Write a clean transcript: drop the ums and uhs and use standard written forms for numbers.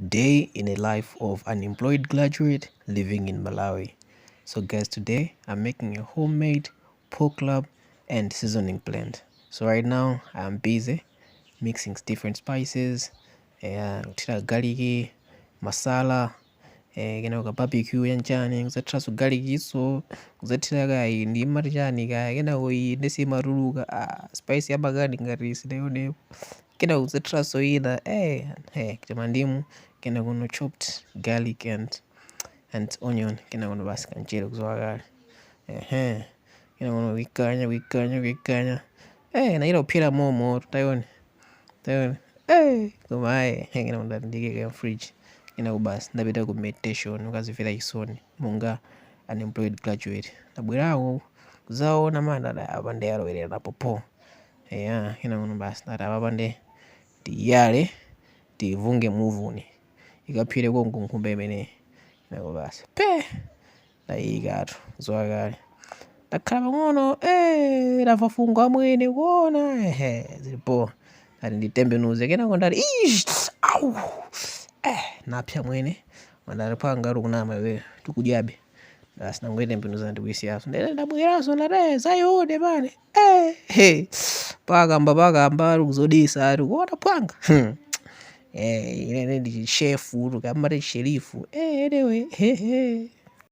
Day in a life of an employed graduate living in Malawi. So guys, today I'm making a homemade pork lob and seasoning blend. So right now I'm busy mixing different spices, garlic, masala, ka barbecue yanchani kuzathira so garlic iso kuzathira kai ndi marichani kai kenako iyi ndesi maruluka spice yabakani ngati isidayonepo kenako kuzathira so ina kutema ndimu kenako no chopped garlic and onion kenako no basi kanchero kuzwakale kenako no wikanya naila kuphera momo tayona koma kenako ndandikeka fridge kenako basi ndapita ku meditation ukazimvera chisoni monga unemployed graduate ndabwerako kuzaona mana apa ndiyalowerera napopo kenako basi ndati apapa ndiyale ndivunge muvuni ikaphire kongo nkhumba imeneyi kenako basi ndayikatu zwakale ndakhala pang'ono ndamva fungo amwene kuona zilipo ndati nditembenuze kenako ndati au napsa mwene mandati phangati kunama iweyo tikudyabe basi nangoitembenuza ndikuisiyaso ndabweraso ndati zayode pane pakamba ari kuzodisa ari kuona phanga inene ndi chefu kamati sherifu anyway